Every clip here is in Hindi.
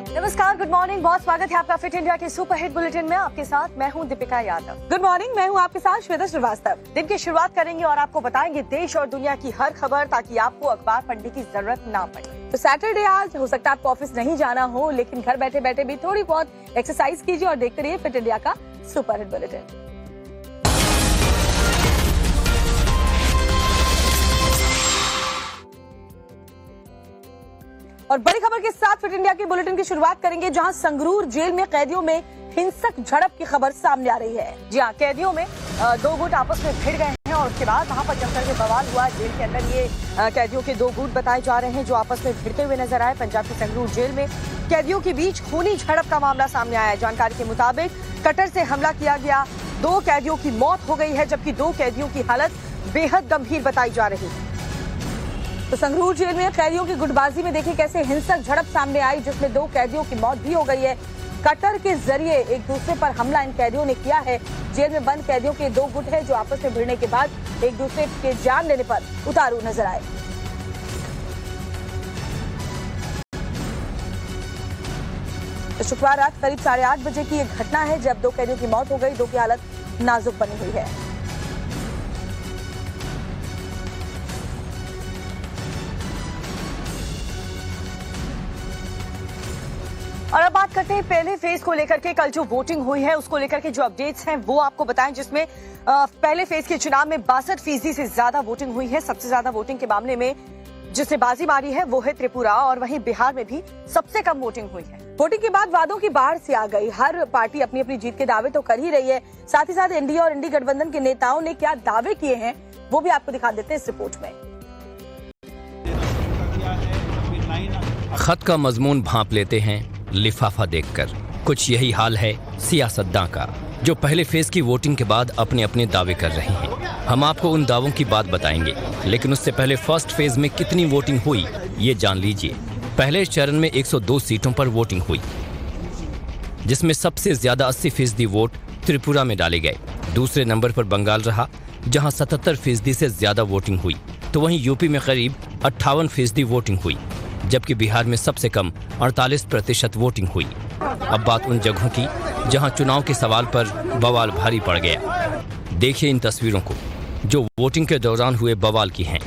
नमस्कार, गुड मॉर्निंग, बहुत स्वागत है आपका फिट इंडिया के सुपर हिट बुलेटिन में। आपके साथ मैं हूं दीपिका यादव। गुड मॉर्निंग, मैं हूं आपके साथ श्वेता श्रीवास्तव। दिन की शुरुआत करेंगे और आपको बताएंगे देश और दुनिया की हर खबर, ताकि आपको अखबार पढ़ने की जरूरत ना पड़े। तो सैटरडे आज हो सकता है आपको ऑफिस नहीं जाना हो, लेकिन घर बैठे बैठे भी थोड़ी बहुत एक्सरसाइज कीजिए और देखते रहिए फिट इंडिया का सुपर हिट बुलेटिन। और बड़ी खबर के साथ फिट इंडिया के बुलेटिन की शुरुआत करेंगे, जहां संगरूर जेल में कैदियों में हिंसक झड़प की खबर सामने आ रही है। जी हाँ, कैदियों में दो गुट आपस में भिड़ गए हैं और उसके बाद वहां पर जमकर के बवाल हुआ। जेल के अंदर ये कैदियों के दो गुट बताए जा रहे हैं जो आपस में भिड़ते हुए नजर आए। पंजाब की संगरूर जेल में कैदियों के बीच खूनी झड़प का मामला सामने आया है। जानकारी के मुताबिक कटर से हमला किया गया, 2 कैदियों की मौत हो गई है, जबकि 2 कैदियों की हालत बेहद गंभीर बताई जा रही है। तो संगरूर जेल में कैदियों की गुटबाजी में देखिए कैसे हिंसक झड़प सामने आई, जिसमें 2 कैदियों की मौत भी हो गई है। कटर के जरिए एक दूसरे पर हमला इन कैदियों ने किया है। जेल में बंद कैदियों के 2 गुट हैं जो आपस में भिड़ने के बाद एक दूसरे के जान लेने पर उतारू नजर आए। तो शुक्रवार रात करीब 8:30 बजे की एक घटना है, जब 2 कैदियों की मौत हो गई, 2 की हालत नाजुक बनी हुई है। और अब बात करते हैं पहले फेज को लेकर के। कल जो वोटिंग हुई है उसको लेकर के जो अपडेट्स हैं वो आपको बताएं, जिसमें पहले फेज के चुनाव में 62% से ज्यादा वोटिंग हुई है। सबसे ज्यादा वोटिंग के मामले में जिसने बाजी मारी है वो है त्रिपुरा, और वहीं बिहार में भी सबसे कम वोटिंग हुई है। वोटिंग के बाद वादों की बाढ़ से आ गई। हर पार्टी अपनी अपनी जीत के दावे तो कर ही रही है, साथ ही साथ एनडीए और इंडी गठबंधन के नेताओं ने क्या दावे किए हैं वो भी आपको दिखा देते हैं इस रिपोर्ट में। खत का मजमून भांप लेते हैं लिफाफा देखकर। कुछ यही हाल है सियासतदां का, जो पहले फेज की वोटिंग के बाद अपने अपने दावे कर रहे हैं। हम आपको उन दावों की बात बताएंगे, लेकिन उससे पहले फर्स्ट फेज में कितनी वोटिंग हुई ये जान लीजिए। पहले चरण में 102 सीटों पर वोटिंग हुई, जिसमें सबसे ज्यादा 80% वोट त्रिपुरा में डाले गए। दूसरे नंबर पर बंगाल रहा, जहां 77% से ज्यादा वोटिंग हुई। तो वहीं यूपी में करीब 58% वोटिंग हुई, जबकि बिहार में सबसे कम 48% वोटिंग हुई। अब बात उन जगहों की जहां चुनाव के सवाल पर बवाल भारी पड़ गया। देखिए इन तस्वीरों को जो वोटिंग के दौरान हुए बवाल की हैं।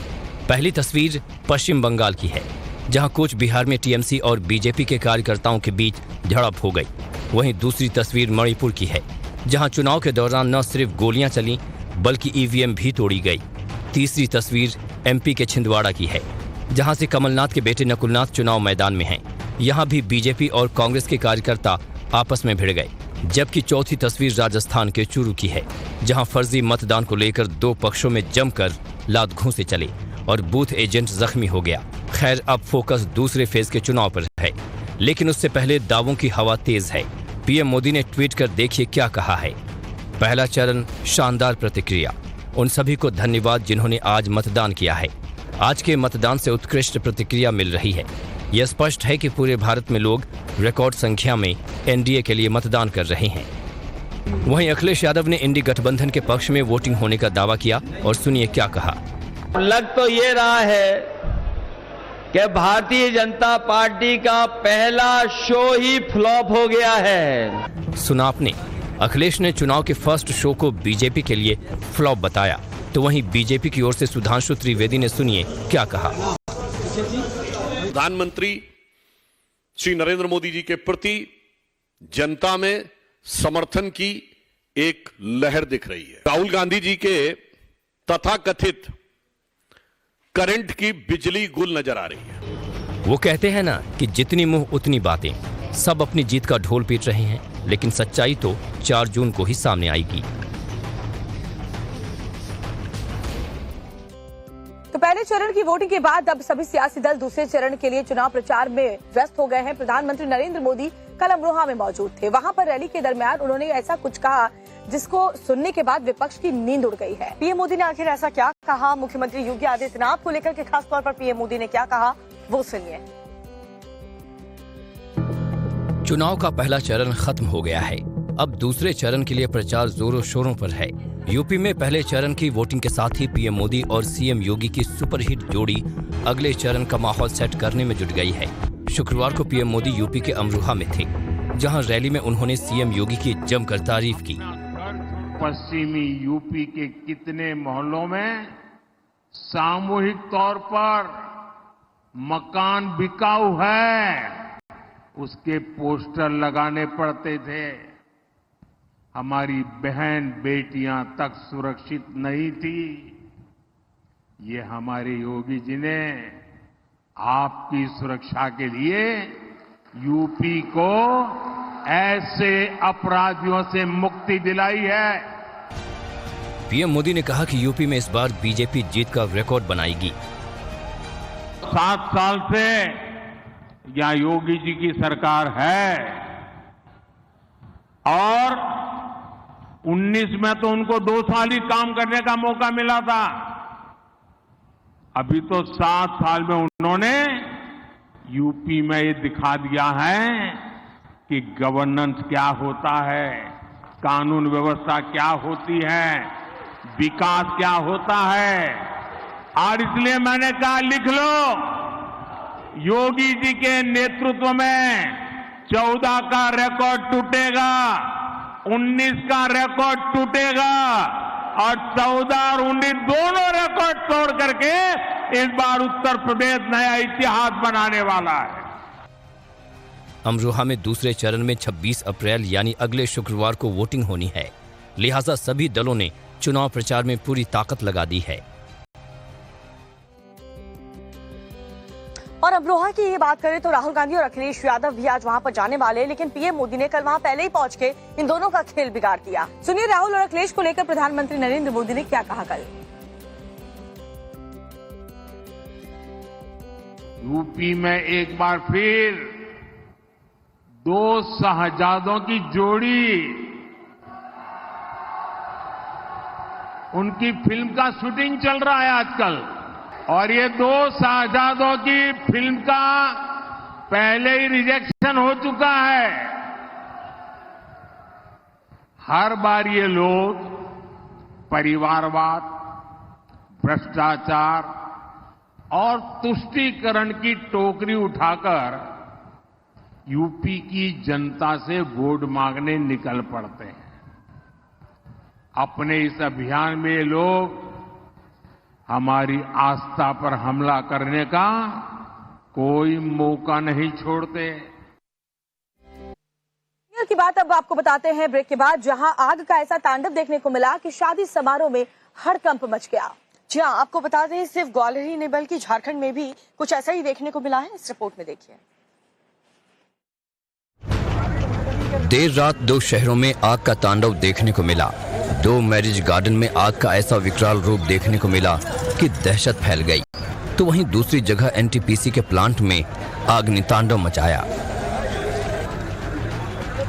पहली तस्वीर पश्चिम बंगाल की है, जहां कूच बिहार में टीएमसी और बीजेपी के कार्यकर्ताओं के बीच झड़प हो गई। वहीं दूसरी तस्वीर मणिपुर की है, जहां चुनाव के दौरान न सिर्फ गोलियां चली बल्कि ईवीएम भी तोड़ी गई। तीसरी तस्वीर एमपी के छिंदवाड़ा की है, जहां से कमलनाथ के बेटे नकुलनाथ चुनाव मैदान में हैं। यहां भी बीजेपी और कांग्रेस के कार्यकर्ता आपस में भिड़ गए। जबकि चौथी तस्वीर राजस्थान के चूरू की है, जहां फर्जी मतदान को लेकर 2 पक्षों में जमकर लात घूंसे चले और बूथ एजेंट जख्मी हो गया। खैर, अब फोकस दूसरे फेज के चुनाव पर है, लेकिन उससे पहले दावों की हवा तेज है। पीएम मोदी ने ट्वीट कर देखिए क्या कहा है। पहला चरण शानदार प्रतिक्रिया। उन सभी को धन्यवाद जिन्होंने आज मतदान किया है। आज के मतदान से उत्कृष्ट प्रतिक्रिया मिल रही है। यह स्पष्ट है कि पूरे भारत में लोग रिकॉर्ड संख्या में एनडीए के लिए मतदान कर रहे हैं। वहीं अखिलेश यादव ने इंडी गठबंधन के पक्ष में वोटिंग होने का दावा किया, और सुनिए क्या कहा। लग तो ये रहा है कि भारतीय जनता पार्टी का पहला शो ही फ्लॉप हो गया है। सुना आपने, अखिलेश ने चुनाव के फर्स्ट शो को बीजेपी के लिए फ्लॉप बताया। तो वहीं बीजेपी की ओर से सुधांशु त्रिवेदी ने सुनिए क्या कहा। प्रधानमंत्री श्री नरेंद्र मोदी जी के प्रति जनता में समर्थन की एक लहर दिख रही है। राहुल गांधी जी के तथाकथित करंट की बिजली गुल नजर आ रही है। वो कहते हैं ना कि जितनी मुंह उतनी बातें। सब अपनी जीत का ढोल पीट रहे हैं, लेकिन सच्चाई तो 4 जून को ही सामने आएगी। तो पहले चरण की वोटिंग के बाद अब सभी सियासी दल दूसरे चरण के लिए चुनाव प्रचार में व्यस्त हो गए हैं। प्रधानमंत्री नरेंद्र मोदी कल अमरोहा में मौजूद थे। वहां पर रैली के दरमियान उन्होंने ऐसा कुछ कहा जिसको सुनने के बाद विपक्ष की नींद उड़ गई है। पीएम मोदी ने आखिर ऐसा क्या कहा? मुख्यमंत्री योगी आदित्यनाथ को लेकर के खास तौर पर पीएम मोदी ने क्या कहा, वो सुनिए। चुनाव का पहला चरण खत्म हो गया है। अब दूसरे चरण के लिए प्रचार जोरों शोरों पर है। यूपी में पहले चरण की वोटिंग के साथ ही पीएम मोदी और सीएम योगी की सुपरहिट जोड़ी अगले चरण का माहौल सेट करने में जुट गई है। शुक्रवार को पीएम मोदी यूपी के अमरोहा में थे, जहां रैली में उन्होंने सीएम योगी की जमकर तारीफ की। पश्चिमी यूपी के कितने मोहल्लों में सामूहिक तौर पर मकान बिकाऊ है, उसके पोस्टर लगाने पड़ते थे। हमारी बहन बेटियां तक सुरक्षित नहीं थी। ये हमारे योगी जी ने आपकी सुरक्षा के लिए यूपी को ऐसे अपराधियों से मुक्ति दिलाई है। पीएम मोदी ने कहा कि यूपी में इस बार बीजेपी जीत का रिकॉर्ड बनाएगी। 7 साल से यहाँ योगी जी की सरकार है और 19 में तो उनको 2 साल ही काम करने का मौका मिला था। अभी तो 7 साल में उन्होंने यूपी में ये दिखा दिया है कि गवर्नेंस क्या होता है, कानून व्यवस्था क्या होती है, विकास क्या होता है। और इसलिए मैंने कहा लिख लो, योगी जी के नेतृत्व में 14 का रिकॉर्ड टूटेगा, 19 का रिकॉर्ड टूटेगा और 14 और 19 दोनों रिकॉर्ड तोड़ करके इस बार उत्तर प्रदेश नया इतिहास बनाने वाला है। अमरोहा में दूसरे चरण में 26 अप्रैल यानी अगले शुक्रवार को वोटिंग होनी है, लिहाजा सभी दलों ने चुनाव प्रचार में पूरी ताकत लगा दी है। और अमरोहा की ये बात करें तो राहुल गांधी और अखिलेश यादव भी आज वहां पर जाने वाले, लेकिन पीएम मोदी ने कल वहां पहले ही पहुंच के इन दोनों का खेल बिगाड़ दिया। सुनिए राहुल और अखिलेश को लेकर प्रधानमंत्री नरेंद्र मोदी ने क्या कहा कल। यूपी में एक बार फिर 2 शहजादों की जोड़ी, उनकी फिल्म का शूटिंग चल रहा है आजकल और ये 2 शहजादों की फिल्म का पहले ही रिजेक्शन हो चुका है। हर बार ये लोग परिवारवाद, भ्रष्टाचार और तुष्टीकरण की टोकरी उठाकर यूपी की जनता से वोट मांगने निकल पड़ते हैं। अपने इस अभियान में ये लोग हमारी आस्था पर हमला करने का कोई मौका नहीं छोड़ते। की बात अब आपको बताते हैं ब्रेक के बाद, जहां आग का ऐसा तांडव देखने को मिला कि शादी समारोह में हड़कंप मच गया। जी हाँ, आपको बता दें सिर्फ ग्वालियर ही नहीं बल्कि झारखंड में भी कुछ ऐसा ही देखने को मिला है। इस रिपोर्ट में देखिए। देर रात 2 शहरों में आग का तांडव देखने को मिला। 2 मैरिज गार्डन में आग का ऐसा विकराल रूप देखने को मिला कि दहशत फैल गई। तो वहीं दूसरी जगह एनटीपीसी के प्लांट में आग ने तांडव मचाया।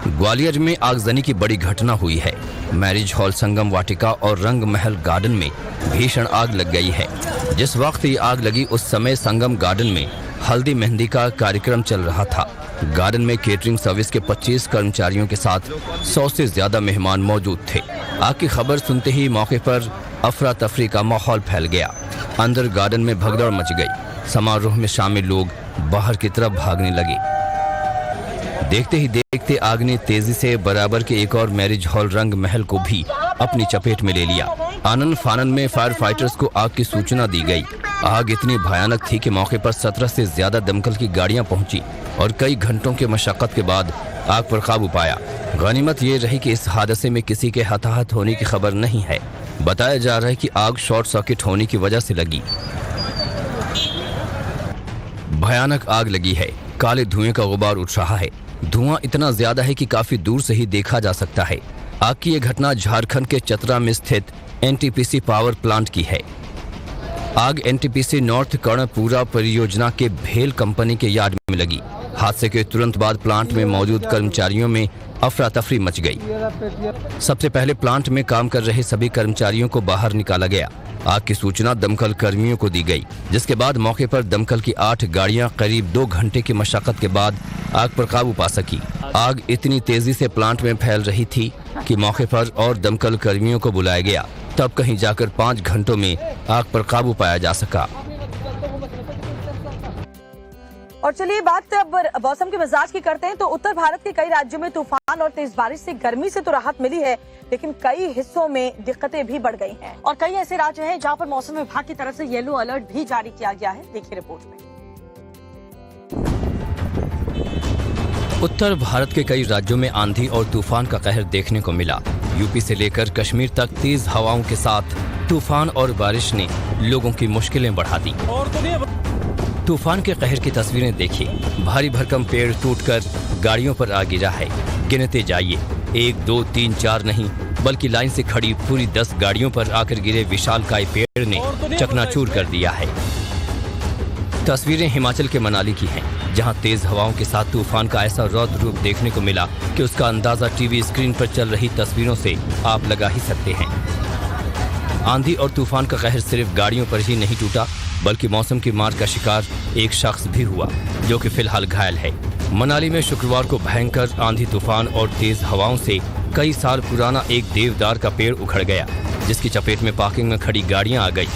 ग्वालियर में आगजनी की बड़ी घटना हुई है। मैरिज हॉल, संगम वाटिका और रंग महल गार्डन में भीषण आग लग गई है। जिस वक्त ये आग लगी उस समय संगम गार्डन में हल्दी मेहंदी का कार्यक्रम चल रहा था। गार्डन में केटरिंग सर्विस के 25 कर्मचारियों के साथ 100 से ज्यादा मेहमान मौजूद थे। आग की खबर सुनते ही मौके पर अफरा तफरी का माहौल फैल गया। अंदर गार्डन में भगदड़ मच गई। समारोह में शामिल लोग बाहर की तरफ भागने लगे। देखते ही देखते आग ने तेजी से बराबर के एक और मैरिज हॉल रंग महल को भी अपनी चपेट में ले लिया। आनन फानन में फायर फाइटर्स को आग की सूचना दी गई। आग इतनी भयानक थी कि मौके पर 17 से ज्यादा दमकल की गाड़ियां पहुंची और कई घंटों के मशक्कत के बाद आग पर काबू पाया। गनीमत ये रही कि इस हादसे में किसी के हताहत होने की खबर नहीं है। बताया जा रहा है कि आग शॉर्ट सर्किट होने की वजह से लगी। भयानक आग लगी है। काले धुएं का गुबार उठ रहा है। धुआं इतना ज्यादा है कि काफी दूर से ही देखा जा सकता है। आग की यह घटना झारखंड के चतरा में स्थित एनटीपीसी पावर प्लांट की है। आग एनटीपीसी नॉर्थ कर्णपुरा परियोजना के भेल कंपनी के यार्ड में लगी। हादसे के तुरंत बाद प्लांट में मौजूद कर्मचारियों में अफरा तफरी मच गई। सबसे पहले प्लांट में काम कर रहे सभी कर्मचारियों को बाहर निकाला गया। आग की सूचना दमकल कर्मियों को दी गई, जिसके बाद मौके पर दमकल की 8 गाड़ियां करीब 2 घंटे की मशक्कत के बाद आग पर काबू पा सकी। आग इतनी तेजी से प्लांट में फैल रही थी कि मौके पर और दमकल कर्मियों को बुलाया गया। तब कहीं जाकर 5 घंटों में आग पर काबू पाया जा सका। और और चलिए बात अब मौसम के मिजाज की करते हैं। तो उत्तर भारत के कई राज्यों में तूफान और तेज बारिश से गर्मी से तो राहत मिली है, लेकिन कई हिस्सों में दिक्कतें भी बढ़ गई हैं। और कई ऐसे राज्य हैं जहां पर मौसम विभाग की तरफ से येलो अलर्ट भी जारी किया गया है। देखिए रिपोर्ट में। उत्तर भारत के कई राज्यों में आंधी और तूफान का कहर देखने को मिला। यूपी से लेकर कश्मीर तक तेज हवाओं के साथ तूफान और बारिश ने लोगों की मुश्किलें बढ़ा दी। तूफान के कहर की तस्वीरें देखिए। भारी भरकम पेड़ टूटकर गाड़ियों पर आ गिरा है। गिनते जाइए, 1 2 3 4 नहीं बल्कि लाइन से खड़ी पूरी 10 गाड़ियों पर आकर गिरे विशालकाय पेड़ ने चकनाचूर कर दिया है। तस्वीरें हिमाचल के मनाली की हैं, जहां तेज हवाओं के साथ तूफान का ऐसा रौद्र रूप देखने को मिला कि उसका अंदाजा टीवी स्क्रीन पर चल रही तस्वीरों से आप लगा ही सकते हैं। आंधी और तूफान का कहर सिर्फ गाड़ियों पर ही नहीं टूटा, बल्कि मौसम की मार का शिकार एक शख्स भी हुआ, जो कि फिलहाल घायल है। मनाली में शुक्रवार को भयंकर आंधी तूफान और तेज हवाओं से कई साल पुराना एक देवदार का पेड़ उखड़ गया, जिसकी चपेट में पार्किंग में खड़ी गाड़ियां आ गई।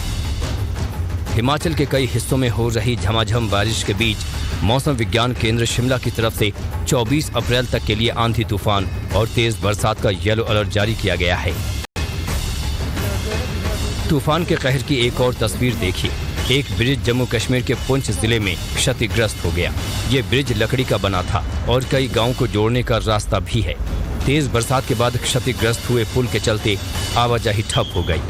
हिमाचल के कई हिस्सों में हो रही झमाझम बारिश के बीच मौसम विज्ञान केंद्र शिमला की तरफ से 24 अप्रैल तक के लिए आंधी तूफान और तेज बरसात का येलो अलर्ट जारी किया गया है। तूफान के कहर की एक और तस्वीर देखिए। एक ब्रिज जम्मू कश्मीर के पुंछ जिले में क्षतिग्रस्त हो गया। ये ब्रिज लकड़ी का बना था और कई गांवों को जोड़ने का रास्ता भी है। तेज बरसात के बाद क्षतिग्रस्त हुए पुल के चलते आवाजाही ठप हो गई।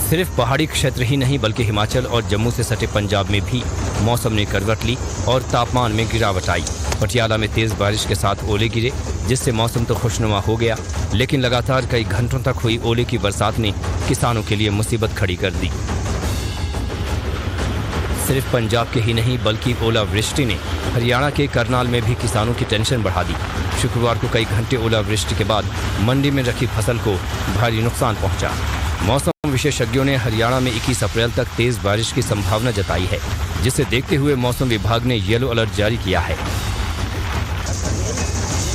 सिर्फ पहाड़ी क्षेत्र ही नहीं बल्कि हिमाचल और जम्मू से सटे पंजाब में भी मौसम ने करवट ली और तापमान में गिरावट आई। पटियाला में तेज बारिश के साथ ओले गिरे, जिससे मौसम तो खुशनुमा हो गया, लेकिन लगातार कई घंटों तक हुई ओले की बरसात ने किसानों के लिए मुसीबत खड़ी कर दी। सिर्फ पंजाब के ही नहीं बल्कि ओलावृष्टि ने हरियाणा के करनाल में भी किसानों की टेंशन बढ़ा दी। शुक्रवार को कई घंटे ओलावृष्टि के बाद मंडी में रखी फसल को भारी नुकसान पहुंचा। मौसम विशेषज्ञों ने हरियाणा में 21 अप्रैल तक तेज बारिश की संभावना जताई है, जिसे देखते हुए मौसम विभाग ने येलो अलर्ट जारी किया है।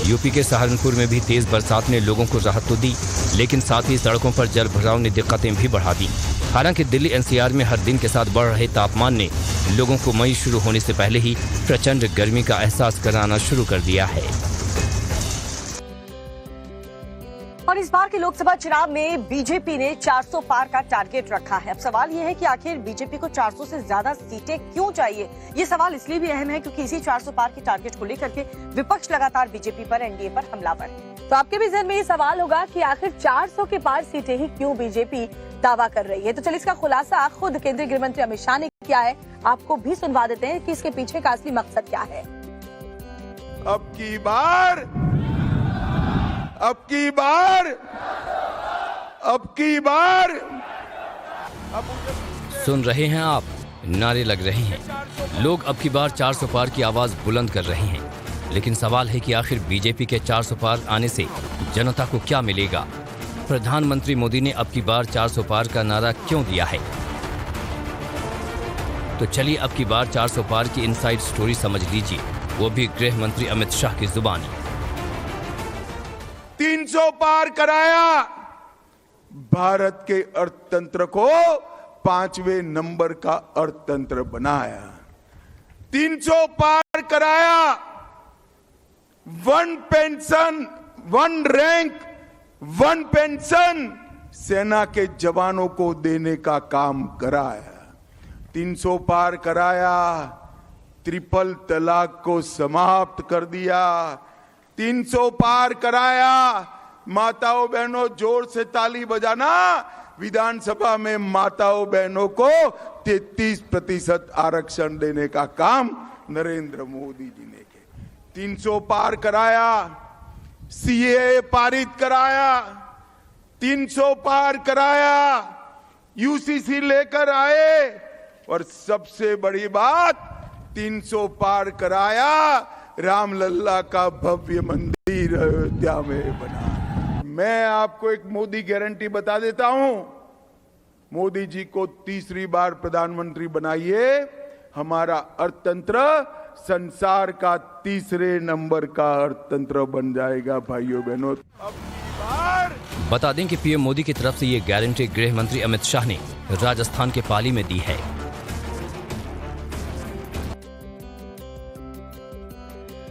यूपी के सहारनपुर में भी तेज बरसात ने लोगों को राहत तो दी, लेकिन साथ ही सड़कों पर जल भराव ने दिक्कतें भी बढ़ा दी। हालांकि दिल्ली एनसीआर में हर दिन के साथ बढ़ रहे तापमान ने लोगों को मई शुरू होने से पहले ही प्रचंड गर्मी का एहसास कराना शुरू कर दिया है। और इस बार के लोकसभा चुनाव में बीजेपी ने 400 पार का टारगेट रखा है। अब सवाल यह है कि आखिर बीजेपी को 400 से ज्यादा सीटें क्यों चाहिए? ये सवाल इसलिए भी अहम है क्योंकि इसी 400 पार के टारगेट को लेकर के विपक्ष लगातार बीजेपी पर, एनडीए पर हमलावर है। तो आपके भी जहन में ये सवाल होगा कि आखिर 400 के पार सीटें ही क्यों बीजेपी दावा कर रही है। तो चलिए इसका खुलासा खुद केंद्रीय गृह मंत्री अमित शाह ने किया है। आपको भी सुनवा देते हैं कि इसके पीछे का असली मकसद क्या है। अब की बार सुन रहे हैं आप, नारे लग रहे हैं। लोग अब की बार 400 पार की आवाज बुलंद कर रहे हैं, लेकिन सवाल है कि आखिर बीजेपी के 400 पार आने से जनता को क्या मिलेगा? प्रधानमंत्री मोदी ने अब की बार 400 पार का नारा क्यों दिया है? तो चलिए अब की बार 400 पार की इनसाइड स्टोरी समझ लीजिए, वो भी गृह मंत्री अमित शाह की जुबानी। 300 पार कराया, भारत के अर्थतंत्र को 5वें नंबर का अर्थतंत्र बनाया। 300 पार कराया, 1 पेंशन 1 रैंक 1 पेंशन सेना के जवानों को देने का काम कराया। 300 पार कराया, ट्रिपल तलाक को समाप्त कर दिया। 300 पार कराया, माताओं बहनों जोर से ताली बजाना, विधानसभा में माताओं बहनों को 33% आरक्षण देने का काम नरेंद्र मोदी जी ने किया। 300 पार कराया, सीएए पारित कराया। 300 पार कराया, यूसीसी लेकर आए, और सबसे बड़ी बात 300 पार कराया, रामलल्ला का भव्य मंदिर अयोध्या में बना। मैं आपको एक मोदी गारंटी बता देता हूं, मोदी जी को तीसरी बार प्रधानमंत्री बनाइए, हमारा अर्थतंत्र संसार का तीसरे नंबर का अर्थतंत्र बन जाएगा। भाइयों बहनों, बता दें कि पीएम मोदी की तरफ से ये गारंटी गृह मंत्री अमित शाह ने राजस्थान के पाली में दी है।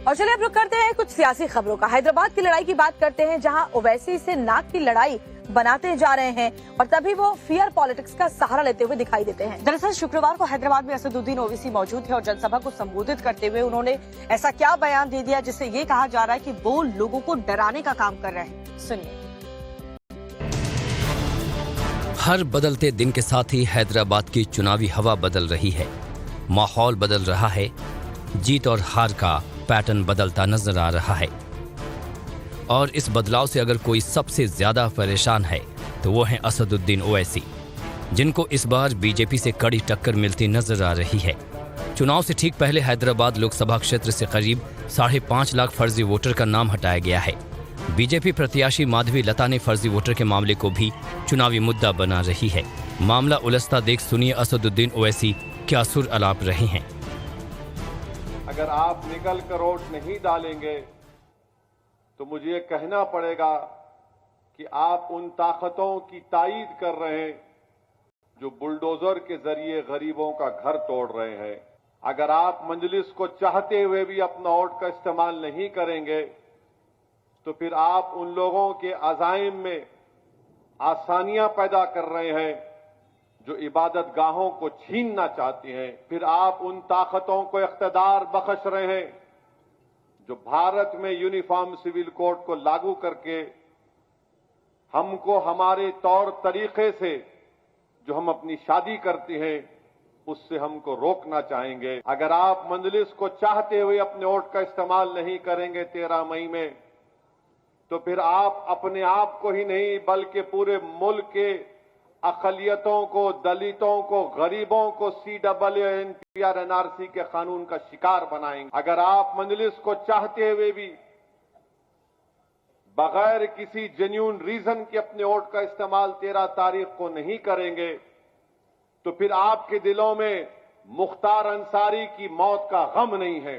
और चलिए अब रुक करते हैं कुछ सियासी खबरों का। हैदराबाद की लड़ाई की बात करते हैं, जहां ओवैसी से नाक की लड़ाई बनाते जा रहे हैं और तभी वो फियर पॉलिटिक्स का सहारा लेते हुए दिखाई देते हैं। दरअसल शुक्रवार को हैदराबाद में असदुद्दीन ओवैसी मौजूद थे और जनसभा को संबोधित करते हुए उन्होंने ऐसा क्या बयान दे दिया जिससे ये कहा जा रहा है कि वो लोगों को डराने का काम कर रहे हैं। सुनिए। हर बदलते दिन के साथ ही हैदराबाद की चुनावी हवा बदल रही है, माहौल बदल रहा है, जीत और हार का पैटर्न बदलता नजर आ रहा है। और इस बदलाव से अगर कोई सबसे ज्यादा परेशान है तो वो हैं असदुद्दीन ओवैसी, जिनको इस बार बीजेपी से कड़ी टक्कर मिलती नजर आ रही है। चुनाव से ठीक पहले हैदराबाद लोकसभा क्षेत्र से करीब 5.5 लाख फर्जी वोटर का नाम हटाया गया है। बीजेपी प्रत्याशी माधवी लता ने फर्जी वोटर के मामले को भी चुनावी मुद्दा बना रही है। मामला उलझता देख सुनिए असदुद्दीन ओवैसी क्या सुर अलाप रहे हैं। अगर आप निकल कर वोट नहीं डालेंगे तो मुझे ये कहना पड़ेगा कि आप उन ताकतों की तायीद कर रहे हैं जो बुलडोजर के जरिए गरीबों का घर तोड़ रहे हैं। अगर आप मजलिस को चाहते हुए भी अपना वोट का इस्तेमाल नहीं करेंगे तो फिर आप उन लोगों के अज़ाइम में आसानियां पैदा कर रहे हैं जो इबादत गाहों को छीनना चाहती हैं। फिर आप उन ताकतों को इख्तिदार बख्श रहे हैं जो भारत में यूनिफॉर्म सिविल कोड को लागू करके हमको हमारे तौर तरीके से जो हम अपनी शादी करते हैं उससे हमको रोकना चाहेंगे। अगर आप मजलिस को चाहते हुए अपने वोट का इस्तेमाल नहीं करेंगे 13 मई में तो फिर आप अपने आप को ही नहीं बल्कि पूरे मुल्क के अक़लियतों को, दलितों को, गरीबों को CAA, NPR, NRC के कानून का शिकार बनाएंगे। अगर आप मजलिस को चाहते हुए भी बगैर किसी जेन्युइन रीजन के अपने वोट का इस्तेमाल 13 तारीख को नहीं करेंगे तो फिर आपके दिलों में मुख्तार अंसारी की मौत का गम नहीं है।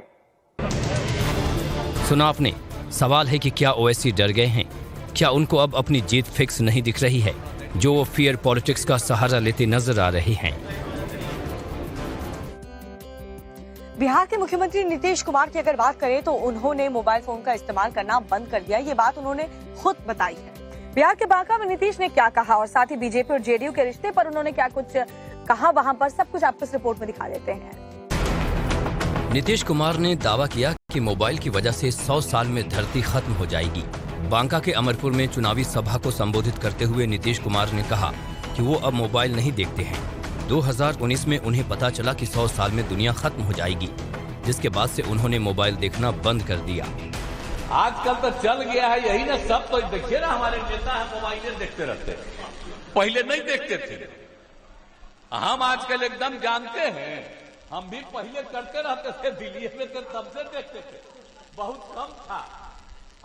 सुना आपने। सवाल है कि क्या ओवैसी डर गए हैं? क्या उनको अब अपनी जीत फिक्स नहीं दिख रही है जो वो फियर पॉलिटिक्स का सहारा लेते नजर आ रहे हैं? बिहार के मुख्यमंत्री नीतीश कुमार की अगर बात करें तो उन्होंने मोबाइल फोन का इस्तेमाल करना बंद कर दिया। ये बात उन्होंने खुद बताई है। बिहार के बांका में नीतीश ने क्या कहा और साथ ही बीजेपी और जेडीयू के रिश्ते पर उन्होंने क्या कुछ कहा, वहां पर सब कुछ आपको इस रिपोर्ट में दिखा देते हैं। नीतीश कुमार ने दावा किया कि मोबाइल की वजह से 100 साल में धरती खत्म हो जाएगी। बांका के अमरपुर में चुनावी सभा को संबोधित करते हुए नीतीश कुमार ने कहा कि वो अब मोबाइल नहीं देखते हैं। 2019 में उन्हें पता चला कि 100 साल में दुनिया खत्म हो जाएगी, जिसके बाद से उन्होंने मोबाइल देखना बंद कर दिया। आजकल तो चल गया है यही ना, सब तो देखिए ना हमारे नेता है मोबाइल देखते रहते, पहले नहीं देखते थे। हम आजकल एकदम जानते हैं, हम भी पहले करते रहते थे, दिल्ली में तो तब से देखते थे, बहुत कम था।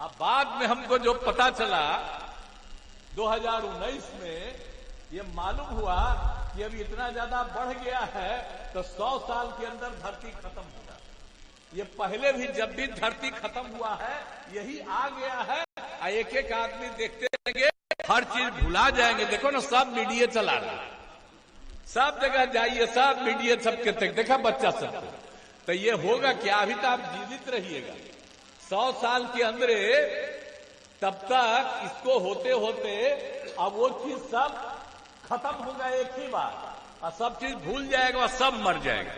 अब बाद में हमको जो पता चला 2019 में ये मालूम हुआ कि अब इतना ज्यादा बढ़ गया है तो 100 साल के अंदर धरती खत्म होगा। ये पहले भी जब भी धरती खत्म हुआ है यही आ गया है। एक एक आदमी देखते रहेंगे, हर चीज भुला जाएंगे। देखो ना, सब मीडिया चला रहा है, सब जगह जाइए, सब मीडिया सबके तक देखा बच्चा सबको। तो ये होगा क्या? अभी तो आप जीवित रहिएगा 100 साल के अंदर, तब तक इसको होते होते अब वो चीज सब खत्म होगा एक ही बार, और सब चीज भूल जाएगा और सब मर जाएगा।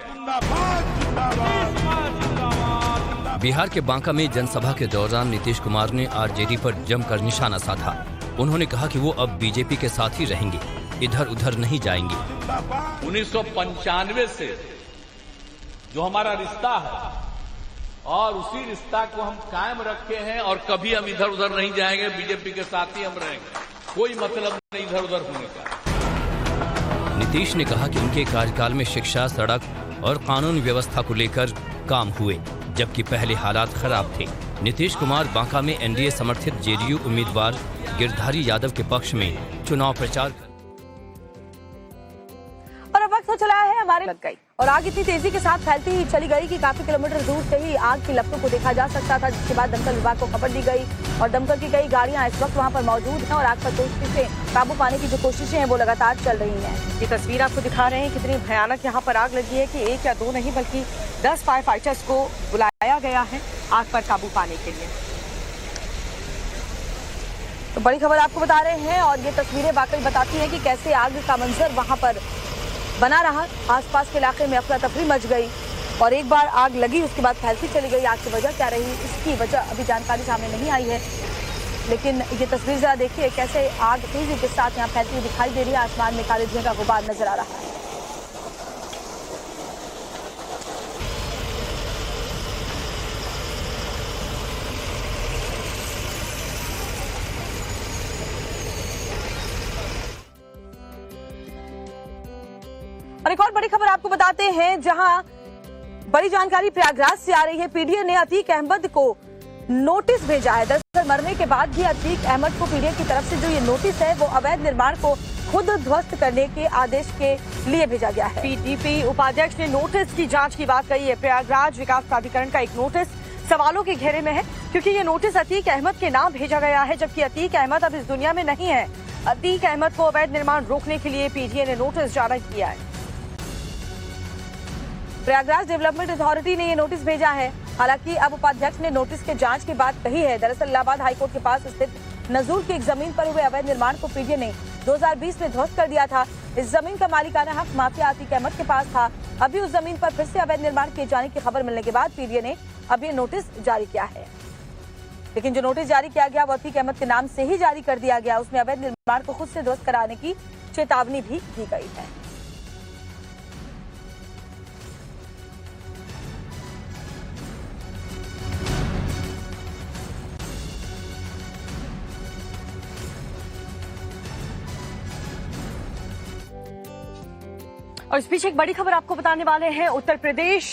बिहार के बांका में जनसभा के दौरान नीतीश कुमार ने आरजेडी पर जमकर निशाना साधा। उन्होंने कहा कि वो अब बीजेपी के साथ ही रहेंगे, इधर उधर नहीं जाएंगे। 1995 से जो हमारा रिश्ता है और उसी रिश्ता को हम कायम रखे हैं और कभी हम इधर उधर नहीं जाएंगे, बीजेपी के साथ ही हम रहेंगे, कोई मतलब नहीं इधर उधर होने का। नीतीश ने कहा कि उनके कार्यकाल में शिक्षा, सड़क और कानून व्यवस्था को लेकर काम हुए, जबकि पहले हालात खराब थे। नीतीश कुमार बांका में एनडीए समर्थित जेडीयू उम्मीदवार गिरधारी यादव के पक्ष में चुनाव प्रचार और अब वक्त को चलाया है हमारे लग गई और आग इतनी तेजी के साथ फैलती ही चली गई कि काफी किलोमीटर दूर से ही आग की लपटों को देखा जा सकता था, जिसके बाद दमकल विभाग को खबर दी गई और दमकल की कई गाड़ियां इस वक्त वहां पर मौजूद हैं और आग पर तेजी से काबू पाने की जो कोशिशें हैं वो लगातार चल रही हैं। ये तस्वीर आपको दिखा रहे हैं कितनी भयानक यहाँ पर आग लगी है कि 1 या 2 नहीं बल्कि 10 फायर फाइटर्स को बुलाया गया है आग पर काबू पाने के लिए। तो बड़ी खबर आपको बता रहे हैं और ये तस्वीरें वाकई बताती हैं कि कैसे आग का मंजर वहां पर बना रहा। आसपास के इलाके में अफरा तफरी मच गई और एक बार आग लगी उसके बाद फैलती चली गई। आग की वजह क्या रही इसकी वजह अभी जानकारी सामने नहीं आई है, लेकिन ये तस्वीर जरा देखिए कैसे आग तेजी के साथ यहाँ फैलती हुई दिखाई दे रही है। आसमान में काले धुएं का गुबार नजर आ रहा है। और एक और बड़ी खबर आपको बताते हैं, जहां बड़ी जानकारी प्रयागराज से आ रही है। पीडीए ने अतीक अहमद को नोटिस भेजा है। दरअसल मरने के बाद भी अतीक अहमद को पीडीए की तरफ से जो ये नोटिस है वो अवैध निर्माण को खुद ध्वस्त करने के आदेश के लिए भेजा गया है। पीडीपी उपाध्यक्ष ने नोटिस की जांच की बात कही है। प्रयागराज विकास प्राधिकरण का एक नोटिस सवालों के घेरे में है क्योंकि ये नोटिस अतीक अहमद के नाम भेजा गया है, जबकि अतीक अहमद अब इस दुनिया में नहीं है। अतीक अहमद को अवैध निर्माण रोकने के लिए पीडीए ने नोटिस जारी किया है। प्रयागराज डेवलपमेंट अथॉरिटी ने ये नोटिस भेजा है। हालांकि अब उपाध्यक्ष ने नोटिस के जांच की बात कही है। दरअसल इलाहाबाद हाईकोर्ट के पास स्थित नजूल की एक जमीन पर हुए अवैध निर्माण को पीडीए ने 2020 में ध्वस्त कर दिया था। इस जमीन का मालिकाना हक माफिया अतीक अहमद के पास था। अभी उस जमीन पर फिर से अवैध निर्माण किए जाने की खबर मिलने के बाद पीडीए ने अब ये नोटिस जारी किया है। लेकिन जो नोटिस जारी किया गया वो अतीक अहमद के नाम से ही जारी कर दिया गया। उसमें अवैध निर्माण को खुद से ध्वस्त कराने की चेतावनी भी दी गई है। और इस बीच एक बड़ी खबर आपको बताने वाले हैं। उत्तर प्रदेश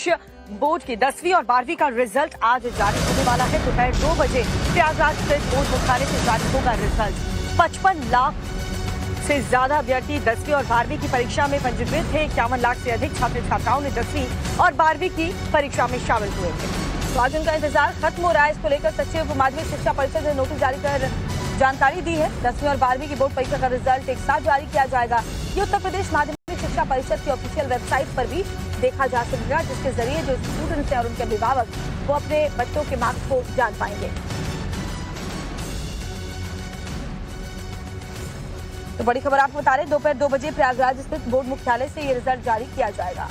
बोर्ड की 10वीं और 12वीं का रिजल्ट आज जारी होने वाला है। दोपहर 2 बजे प्रयागराज स्थित बोर्ड मुख्यालय से जारी होगा रिजल्ट। 55 लाख से ज्यादा अभ्यर्थी 10वीं और 12वीं की परीक्षा में पंजीकृत थे। 51 लाख से अधिक छात्र छात्राओं ने 10वीं और 12वीं की परीक्षा में शामिल हुए थे। तो आज उनका इंतजार खत्म हो रहा है। इसको लेकर सचिव माध्यमिक शिक्षा परिषद ने नोटिस जारी कर जानकारी दी है। 10वीं और 12वीं की बोर्ड परीक्षा का रिजल्ट एक साथ जारी किया जाएगा। ये उत्तर प्रदेश माध्यमिक शिक्षा परिषद की ऑफिशियल वेबसाइट पर भी देखा जा सकेगा, जिसके जरिए जो स्टूडेंट्स हैं और उनके अभिभावक वो अपने बच्चों के मार्क्स को जान पाएंगे। तो बड़ी खबर आपको बता रहे, दोपहर 2 बजे प्रयागराज स्थित बोर्ड मुख्यालय से ये रिजल्ट जारी किया जाएगा।